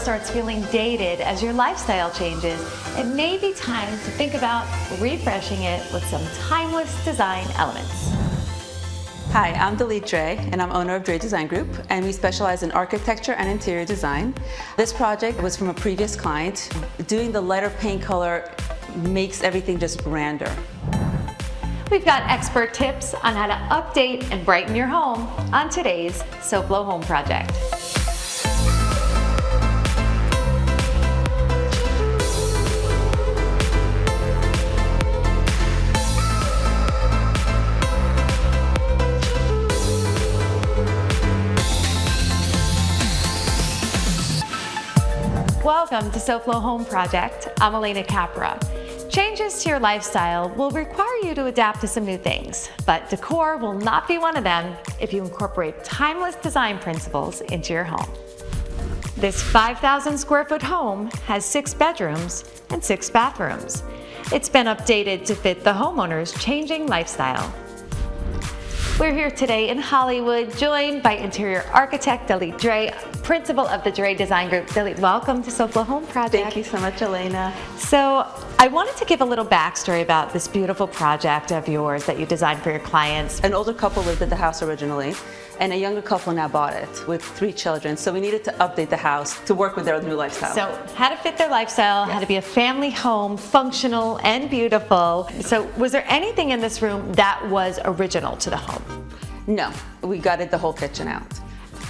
starts feeling dated as your lifestyle changes, it may be time to think about refreshing it with some timeless design elements. Hi, I'm Dre, and I'm owner of Dre Design Group, and we specialize in architecture and interior design. This project was from a previous client. Doing the lighter paint color makes everything just grander. We've got expert tips on how to update and brighten your home on today's SoFlo Home Project. Welcome to SoFlo Home Project. I'm Alena Capra. Changes to your lifestyle will require you to adapt to some new things, but decor will not be one of them if you incorporate timeless design principles into your home. This 5,000 square foot home has 6 bedrooms and 6 bathrooms. It's been updated to fit the homeowner's changing lifestyle. We're here today in Hollywood, joined by interior architect Dalit Dre, principal of the Dre Design Group. Dalit, welcome to SoFlo Home Project. Thank you so much, Alena. So I wanted to give a little backstory about this beautiful project of yours that you designed for your clients. An older couple lived in the house originally, and a younger couple now bought it with 3 children. So we needed to update the house to work with their new lifestyle. So how to fit their lifestyle, how to be a family home, functional and beautiful. So was there anything in this room that was original to the home? No, we gutted the whole kitchen out.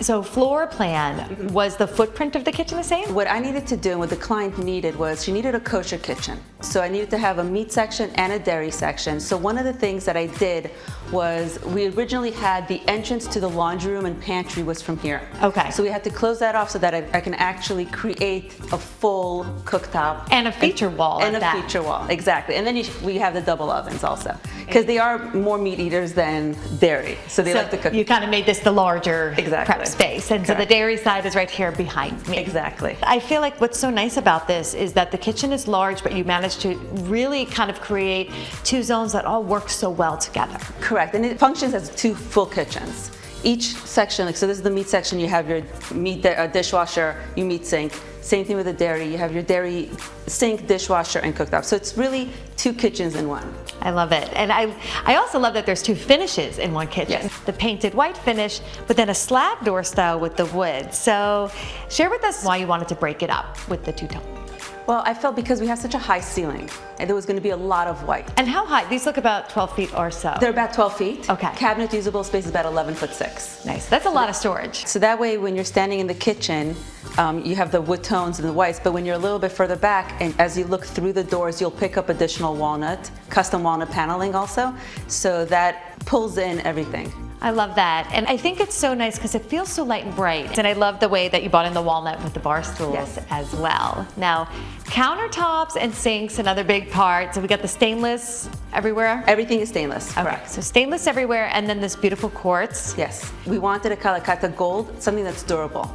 So floor plan, was the footprint of the kitchen the same? What I needed to do and what the client needed was she needed a kosher kitchen. So I needed to have a meat section and a dairy section. So one of the things that I did was we originally had the entrance to the laundry room and pantry was from here. Okay. So we had to close that off so that I can actually create a full cooktop. And a feature wall. And a feature wall, exactly. And then we have the double ovens also. Because they are more meat eaters than dairy. So they like to cook. You kind of made this the larger prep space. And so the dairy side is right here behind me. Exactly. I feel like what's so nice about this is that the kitchen is large, but you managed to really kind of create 2 zones that all work so well together. Correct, and it functions as 2 full kitchens. Each section, like so this is the meat section, you have your meat dishwasher, your meat sink. Same thing with the dairy, you have your dairy sink, dishwasher, and cooktop. So it's really 2 kitchens in one. I love it. And I also love that there's 2 finishes in one kitchen. Yes. The painted white finish, but then a slab door style with the wood. So share with us why you wanted to break it up with the 2-tone. Well, I felt because we have such a high ceiling, and there was going to be a lot of white. And how high? These look about 12 feet or so. They're about 12 feet. Okay. Cabinet usable space is about 11'6". Nice. That's a lot of storage. So that way, when you're standing in the kitchen, you have the wood tones and the whites, but when you're a little bit further back, and as you look through the doors, you'll pick up additional walnut, custom walnut paneling also, so that pulls in everything. I love that. And I think it's so nice because it feels so light and bright. And I love the way that you brought in the walnut with the bar stools as well. Now, countertops and sinks, another big part. So we got the stainless everywhere? Everything is stainless, okay. Correct. So stainless everywhere, and then this beautiful quartz. Yes. We wanted a Kalakata gold, something that's durable.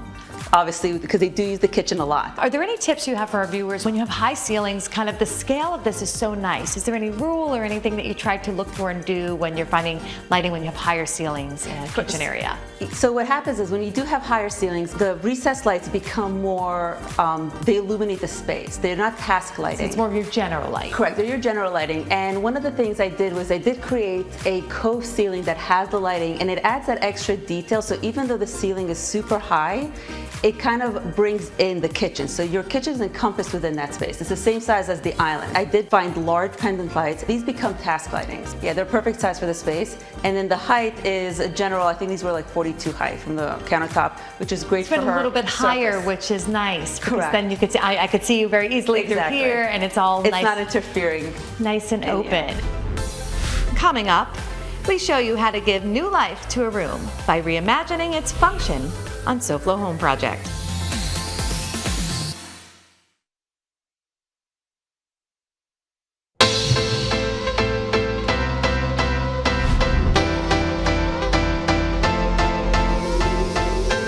Obviously, because they do use the kitchen a lot. Are there any tips you have for our viewers when you have high ceilings? Kind of the scale of this is so nice. Is there any rule or anything that you try to look for and do when you're finding lighting when you have higher ceilings in a kitchen area? So what happens is when you do have higher ceilings, the recessed lights become more, they illuminate the space. They're not task lighting. So it's more of your general light. Correct, they're your general lighting. And one of the things I did was I did create a cove ceiling that has the lighting, and it adds that extra detail. So even though the ceiling is super high, it kind of brings in the kitchen. So your kitchen is encompassed within that space. It's the same size as the island. I did find large pendant lights. These become task lightings. Yeah, they're perfect size for the space. And then the height is a general, I think these were like 42 height from the countertop, which is great for her. It's been a little bit higher, surface. which is nice. Because Correct. then you could see, I could see you very easily through here, and it's all it's nice. It's not interfering. Nice and open. Yeah. Coming up, we show you how to give new life to a room by reimagining its function on SoFlo Home Project.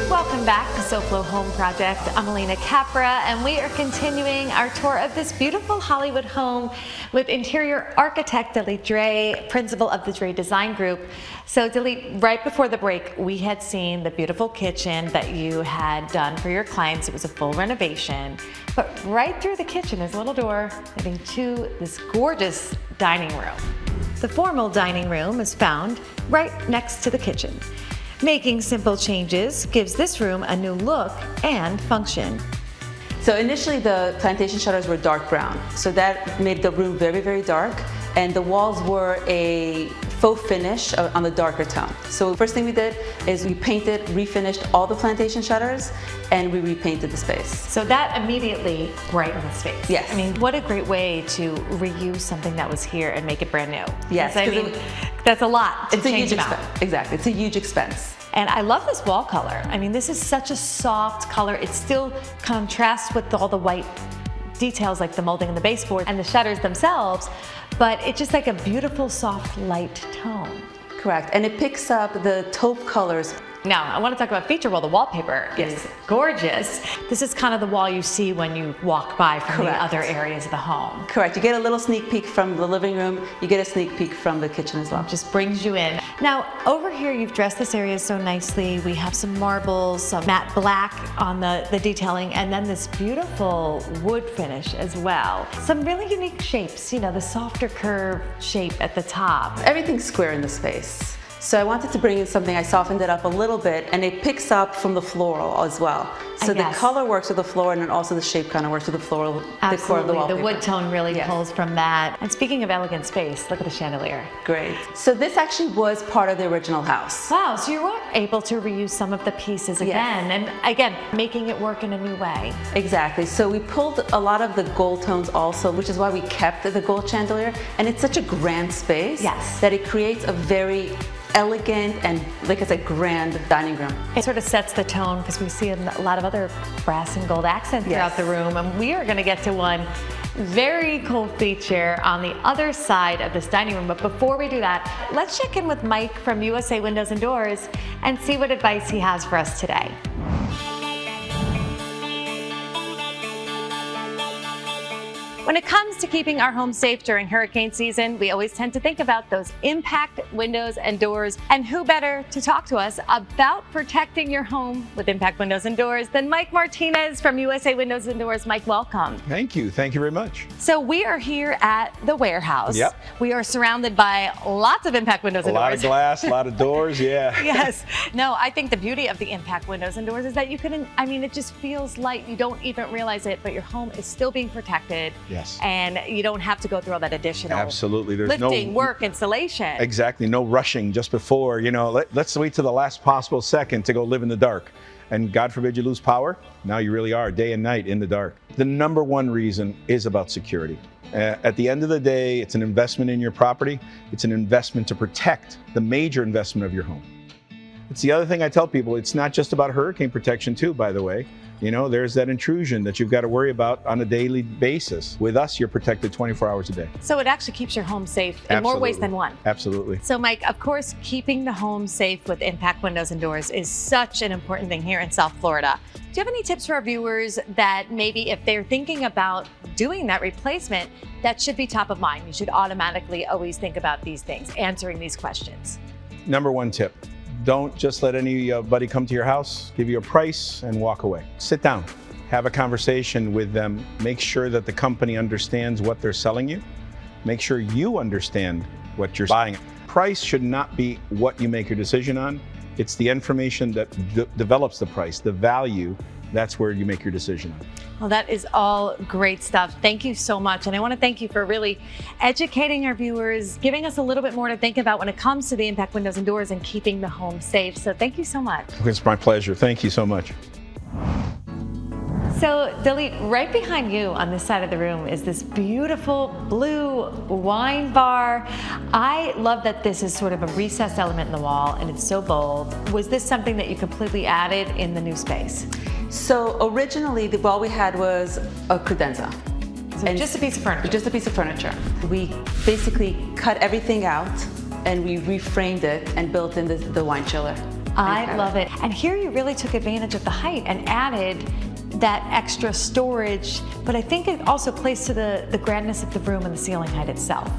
Welcome back to SoFlo Flow Home Project. I'm Alena Capra, and we are continuing our tour of this beautiful Hollywood home with interior architect Dalit Dre, principal of the Dre Design Group. So Dalit, right before the break, we had seen the beautiful kitchen that you had done for your clients. It was a full renovation, but right through the kitchen is a little door leading to this gorgeous dining room. The formal dining room is found right next to the kitchen. Making simple changes gives this room a new look and function. So initially the plantation shutters were dark brown, so that made the room very, very dark, and the walls were a faux finish on the darker tone. So the first thing we did is we painted, refinished all the plantation shutters, and we repainted the space. So that immediately brightened the space. Yes. I mean, what a great way to reuse something that was here and make it brand new. Yes. I mean, that's a lot to It's a change huge about. expense. Exactly, it's a huge expense. And I love this wall color. I mean, this is such a soft color. It still contrasts with all the white details like the molding and the baseboard and the shutters themselves, but it's just like a beautiful, soft, light tone. Correct, and it picks up the taupe colors. Now, I want to talk about feature wall. The wallpaper is gorgeous. This is kind of the wall you see when you walk by from Correct. the other areas of the home. Correct, you get a little sneak peek from the living room, you get a sneak peek from the kitchen as well. Just brings you in. Now, over here, you've dressed this area so nicely. We have some marbles, some matte black on the detailing, and then this beautiful wood finish as well. Some really unique shapes, you know, the softer curve shape at the top. Everything's square in the space. So I wanted to bring in something, I softened it up a little bit, and it picks up from the floral as well. So the Yes. color works with the floor, and then also the shape kind of works with the floral decor of the Absolutely, wallpaper. the wood tone really Yes. pulls from that. And speaking of elegant space, look at the chandelier. Great. So this actually was part of the original house. Wow, so you were able to reuse some of the pieces again, and again, making it work in a new way. Exactly. So we pulled a lot of the gold tones also, which is why we kept the gold chandelier. And it's such a grand space Yes. that it creates a very elegant and, like I said, grand dining room. It sort of sets the tone because we see a lot of other brass and gold accents throughout the room, and we are going to get to one very cool feature on the other side of this dining room. But before we do that, let's check in with Mike from USA Windows and Doors and see what advice he has for us today. When it comes to keeping our home safe during hurricane season, we always tend to think about those impact windows and doors. And who better to talk to us about protecting your home with impact windows and doors than Mike Martinez from USA Windows and Doors. Mike, welcome. Thank you very much. So we are here at the warehouse. Yep. We are surrounded by lots of impact windows A and lot doors. of glass, a lot of doors, yeah. Yes. No, I think the beauty of the impact windows and doors is that you can, I mean, it just feels light. You don't even realize it, but your home is still being protected. Yes. And you don't have to go through all that additional Absolutely. There's lifting, work, installation. Exactly. No rushing just before, you know, let's wait to the last possible second to go live in the dark. And God forbid you lose power. Now you really are day and night in the dark. The number one reason is about security. At the end of the day, it's an investment in your property. It's an investment to protect the major investment of your home. It's the other thing I tell people, it's not just about hurricane protection too, by the way. You know, there's that intrusion that you've got to worry about on a daily basis. With us, you're protected 24 hours a day. So it actually keeps your home safe in more ways Absolutely. than one. Absolutely. So Mike, of course, keeping the home safe with impact windows and doors is such an important thing here in South Florida. Do you have any tips for our viewers that maybe if they're thinking about doing that replacement, that should be top of mind? You should automatically always think about these things, answering these questions. Number one tip, don't just let anybody come to your house, give you a price, and walk away. Sit down, have a conversation with them, make sure that the company understands what they're selling you, make sure you understand what you're buying. Price should not be what you make your decision on. It's the information that develops the price, the value. That's where you make your decision on. Well, that is all great stuff. Thank you so much. And I want to thank you for really educating our viewers, giving us a little bit more to think about when it comes to the impact windows and doors and keeping the home safe. So thank you so much. It's my pleasure. Thank you so much. So Dalit, right behind you on this side of the room is this beautiful blue wine bar. I love that this is sort of a recessed element in the wall and it's so bold. Was this something that you completely added in the new space? So originally, the wall we had was a credenza. So just a piece of furniture? Just a piece of furniture. We basically cut everything out and we reframed it and built in the wine chiller. I love it. And here you really took advantage of the height and added that extra storage, but I think it also plays to the grandness of the room and the ceiling height itself.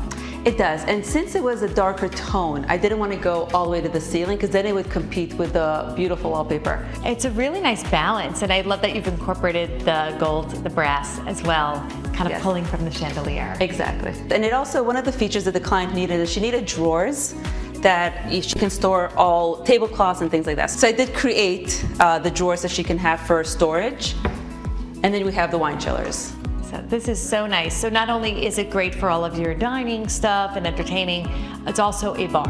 It does, and since it was a darker tone, I didn't want to go all the way to the ceiling because then it would compete with the beautiful wallpaper. It's a really nice balance, and I love that you've incorporated the gold, the brass as well, kind of pulling from the chandelier. Exactly. And it also, one of the features that the client needed is she needed drawers that she can store all tablecloths and things like that. So I did create the drawers that she can have for storage, and then we have the wine chillers. So this is so nice. So not only is it great for all of your dining stuff and entertaining, it's also a bar.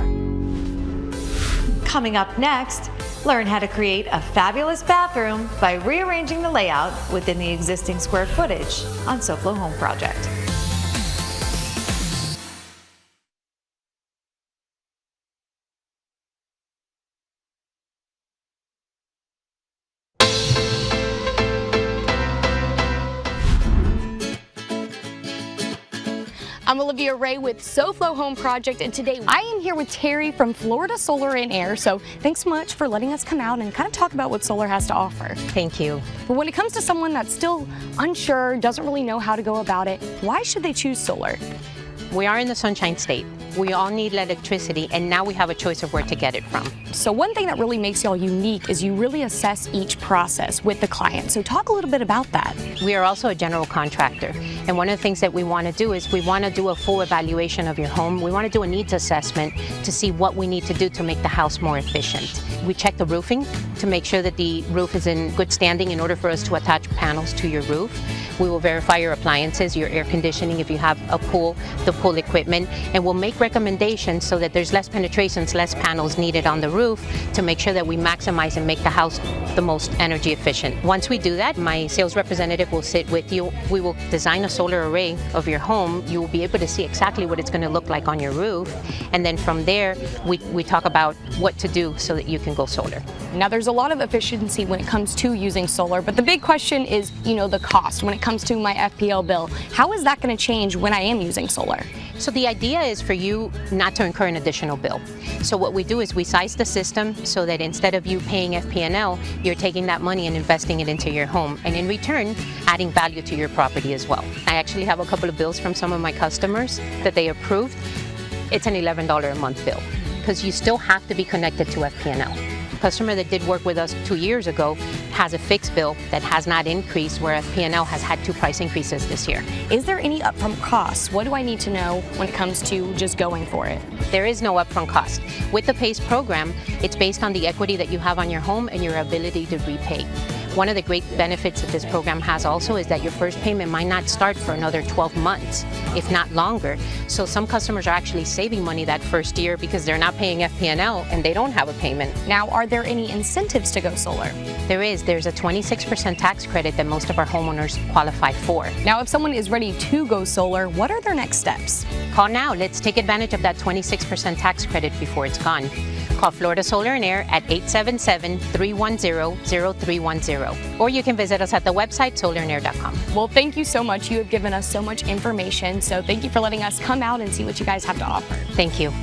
Coming up next, learn how to create a fabulous bathroom by rearranging the layout within the existing square footage on SoFlo Home Project. I'm Olivia Ray with SoFlo Home Project, and today I am here with Terry from Florida Solar and Air. So thanks so much for letting us come out and kind of talk about what solar has to offer. Thank you. But when it comes to someone that's still unsure, doesn't really know how to go about it, why should they choose solar? We are in the Sunshine State. We all need electricity, and now we have a choice of where to get it from. So one thing that really makes y'all unique is you really assess each process with the client. So talk a little bit about that. We are also a general contractor, and one of the things that we want to do is we want to do a full evaluation of your home. We want to do a needs assessment to see what we need to do to make the house more efficient. We check the roofing to make sure that the roof is in good standing in order for us to attach panels to your roof. We will verify your appliances, your air conditioning, if you have a pool, the pool equipment, and we'll make recommendations so that there's less penetrations, less panels needed on the roof to make sure that we maximize and make the house the most energy efficient. Once we do that, my sales representative will sit with you. We will design a solar array of your home. You will be able to see exactly what it's going to look like on your roof. And then from there, we talk about what to do so that you can go solar. Now there's a lot of efficiency when it comes to using solar, but the big question is, the cost when it comes to my FPL bill. How is that going to change when I am using solar? So the idea is for you not to incur an additional bill. So what we do is we size the system so that instead of you paying FP&L, you're taking that money and investing it into your home, and in return, adding value to your property as well. I actually have a couple of bills from some of my customers that they approved. It's an $11 a month bill because you still have to be connected to FP&L. Customer that did work with us 2 years ago has a fixed bill that has not increased, where FP&L has had 2 price increases this year. Is there any upfront costs? What do I need to know when it comes to just going for it? There is no upfront cost. With the PACE program, it's based on the equity that you have on your home and your ability to repay. One of the great benefits that this program has also is that your first payment might not start for another 12 months, if not longer. So some customers are actually saving money that first year because they're not paying FP&L and they don't have a payment. Now, are there any incentives to go solar? There is. There's a 26% tax credit that most of our homeowners qualify for. Now, if someone is ready to go solar, what are their next steps? Call now. Let's take advantage of that 26% tax credit before it's gone. Call Florida Solar and Air at 877-310-0310. Or you can visit us at the website solarandair.com. Well, thank you so much. You have given us so much information. So thank you for letting us come out and see what you guys have to offer. Thank you.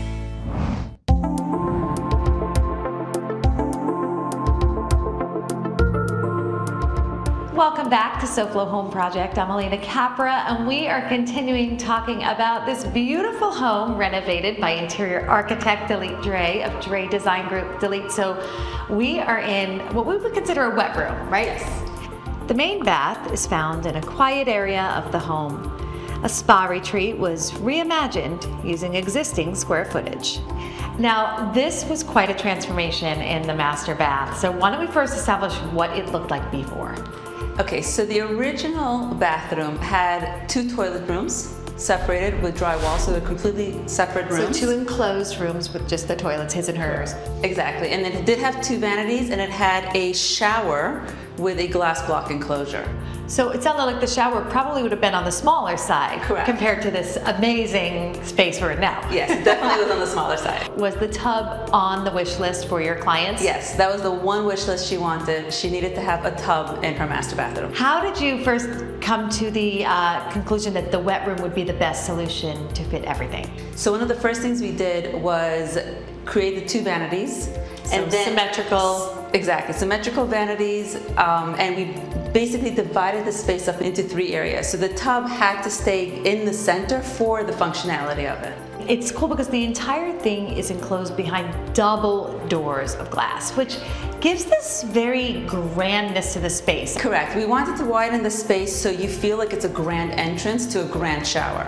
Welcome back to SoFlo Home Project. I'm Alena Capra, and we are continuing talking about this beautiful home renovated by interior architect Delete Dre of Dre Design Group. Delete. So we are in what we would consider a wet room, right? Yes. The main bath is found in a quiet area of the home. A spa retreat was reimagined using existing square footage. Now, this was quite a transformation in the master bath. So why don't we first establish what it looked like before? Okay, so the original bathroom had 2 toilet rooms separated with drywall, so they're completely separate rooms. So 2 enclosed rooms with just the toilets, his and hers. Exactly, and then it did have 2 vanities, and it had a shower with a glass block enclosure. So it sounded like the shower probably would have been on the smaller side. Correct. Compared to this amazing space we're in now. Yes, definitely was on the smaller side. Was the tub on the wish list for your clients? Yes, that was the one wish list she wanted. She needed to have a tub in her master bathroom. How did you first come to the conclusion that the wet room would be the best solution to fit everything? So one of the first things we did was create the 2 vanities, And then symmetrical. Exactly, symmetrical vanities, and we basically divided the space up into 3 areas. So the tub had to stay in the center for the functionality of it. It's cool because the entire thing is enclosed behind double doors of glass, which gives this very grandness to the space. Correct. We wanted to widen the space so you feel like it's a grand entrance to a grand shower,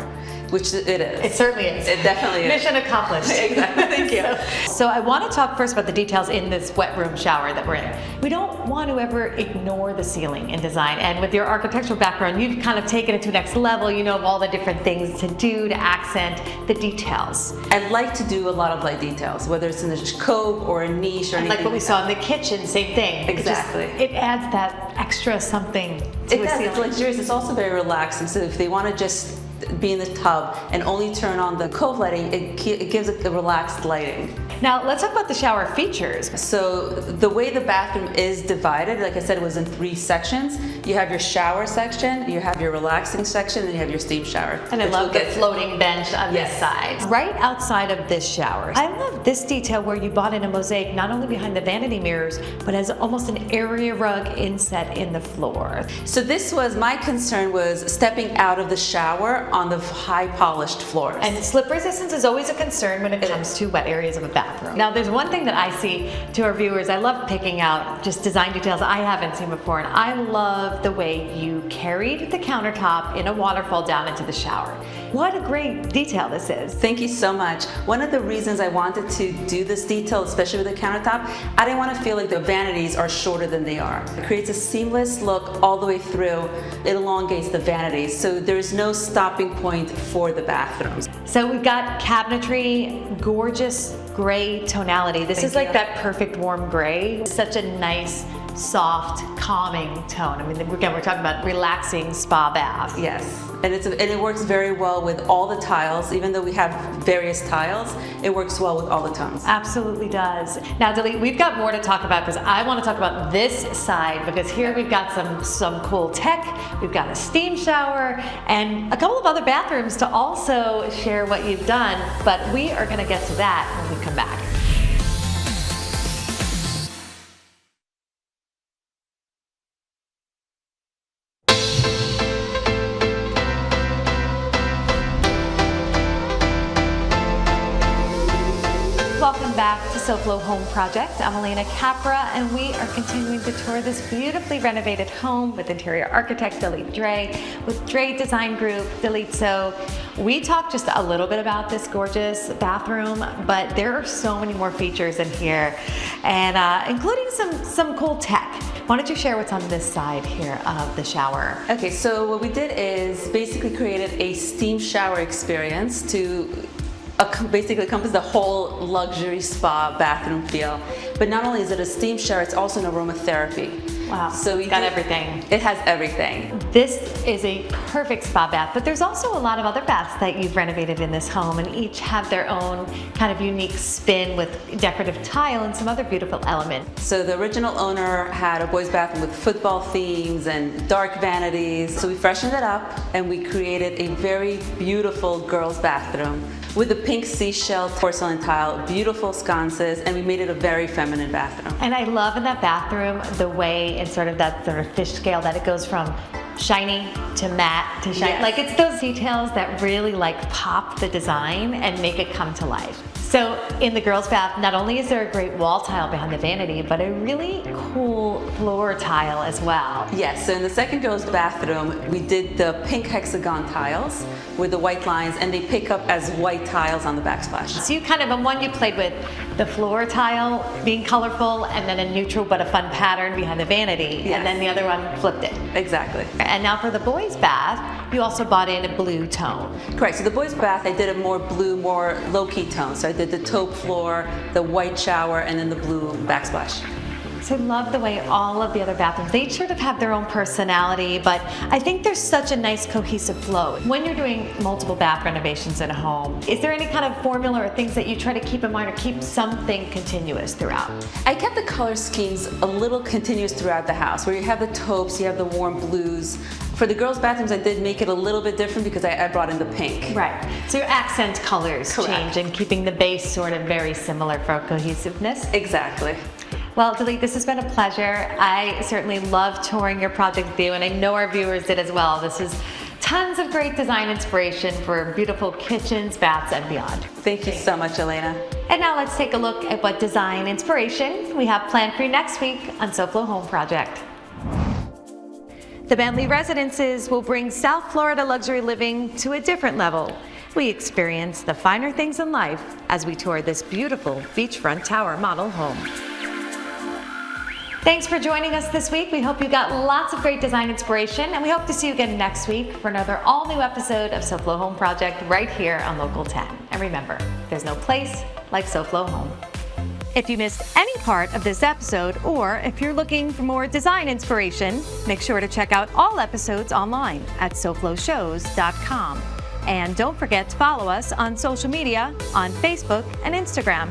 which it is. It certainly is. It definitely is. Mission accomplished. Exactly. Thank you. So I want to talk first about the details in this wet room shower that we're in. We don't want to ever ignore the ceiling in design, and with your architectural background, you've kind of taken it to the next level. You know of all the different things to do to accent the details. I like to do a lot of light details, whether it's in a cove or a niche or And anything. like what we saw in the kitchen, same thing. Exactly. It adds that extra something to It a does. ceiling. It's luxurious. It's also very relaxing. So if they want to just be in the tub and only turn on the cove lighting, it gives it the relaxed lighting. Now let's talk about the shower features. So the way the bathroom is divided, like I said, it was in 3 sections. You have your shower section, you have your relaxing section, and you have your steam shower. And I which love we'll the get to. floating bench on this Yes. side. Right outside of this shower. I love this detail where you bought in a mosaic not only behind the vanity mirrors, but as almost an area rug inset in the floor. So this was, my concern was stepping out of the shower on the high polished floors. And slip resistance is always a concern when it comes to wet areas of a bathroom. Now there's one thing that I see to our viewers, I love picking out just design details I haven't seen before, and I love the way you carried the countertop in a waterfall down into the shower. What a great detail this is. Thank you so much. One of the reasons I wanted to do this detail, especially with the countertop, I didn't want to feel like the vanities are shorter than they are. It creates a seamless look all the way through. It elongates the vanities, so there's no stopping point for the bathrooms. So we've got cabinetry, gorgeous gray tonality. This is Thank like you. that perfect warm gray. Such a nice, soft, calming tone. I mean, again, we're talking about relaxing spa bath. Yes, and it works very well with all the tiles. Even though we have various tiles, it works well with all the tones. Absolutely does. Now, Dilly, we've got more to talk about because I want to talk about this side because here we've got some cool tech. We've got a steam shower and a couple of other bathrooms to also share what you've done, but we are going to get to that when we come back. Welcome back to SoFlo Home Project. I'm Alena Capra, and we are continuing to tour this beautifully renovated home with interior architect Dilly Dre, with Dre Design Group, Dilly. So we talked just a little bit about this gorgeous bathroom, but there are so many more features in here, and including some cool tech. Why don't you share what's on this side here of the shower? Okay, so what we did is basically created a steam shower experience to basically encompass the whole luxury spa bathroom feel. But not only is it a steam shower, it's also an aromatherapy. Wow, So it's got everything. It has everything. This is a perfect spa bath, but there's also a lot of other baths that you've renovated in this home, and each have their own kind of unique spin with decorative tile and some other beautiful elements. So the original owner had a boys' bathroom with football themes and dark vanities. So we freshened it up and we created a very beautiful girls' bathroom with the pink seashell porcelain tile, beautiful sconces, and we made it a very feminine bathroom. And I love in that bathroom the way in sort of that sort of fish scale that it goes from shiny to matte to shiny. Yes. Like it's those details that really like pop the design and make it come to life. So in the girls' bath, not only is there a great wall tile behind the vanity, but a really cool floor tile as well. Yes, so in the second girls' bathroom, we did the pink hexagon tiles with the white lines, and they pick up as white tiles on the backsplash. So you kind of, in one you played with the floor tile being colorful and then a neutral but a fun pattern behind the vanity, Yes. and then the other one flipped it. Exactly. And now for the boys' bath, you also bought in a blue tone. Correct, so the boys' bath, I did a more blue, more low-key tone. So I did the taupe floor, the white shower, and then the blue backsplash. So I love the way all of the other bathrooms, they sort of have their own personality, but I think there's such a nice cohesive flow. When you're doing multiple bath renovations in a home, is there any kind of formula or things that you try to keep in mind or keep something continuous throughout? I kept the color schemes a little continuous throughout the house, where you have the taupes, you have the warm blues. For the girls' bathrooms, I did make it a little bit different because I brought in the pink. Right. So your accent colors Correct. change and keeping the base sort of very similar for cohesiveness. Exactly. Well, Dalit, this has been a pleasure. I certainly love touring your project with you, and I know our viewers did as well. This is tons of great design inspiration for beautiful kitchens, baths, and beyond. Thank you so much, Alena. And now let's take a look at what design inspiration we have planned for you next week on SoFlo Home Project. The Bentley Residences will bring South Florida luxury living to a different level. We experience the finer things in life as we tour this beautiful beachfront tower model home. Thanks for joining us this week. We hope you got lots of great design inspiration, and we hope to see you again next week for another all-new episode of SoFlo Home Project right here on Local 10. And remember, there's no place like SoFlo Home. If you missed any part of this episode, or if you're looking for more design inspiration, make sure to check out all episodes online at sofloshows.com. And don't forget to follow us on social media on Facebook and Instagram.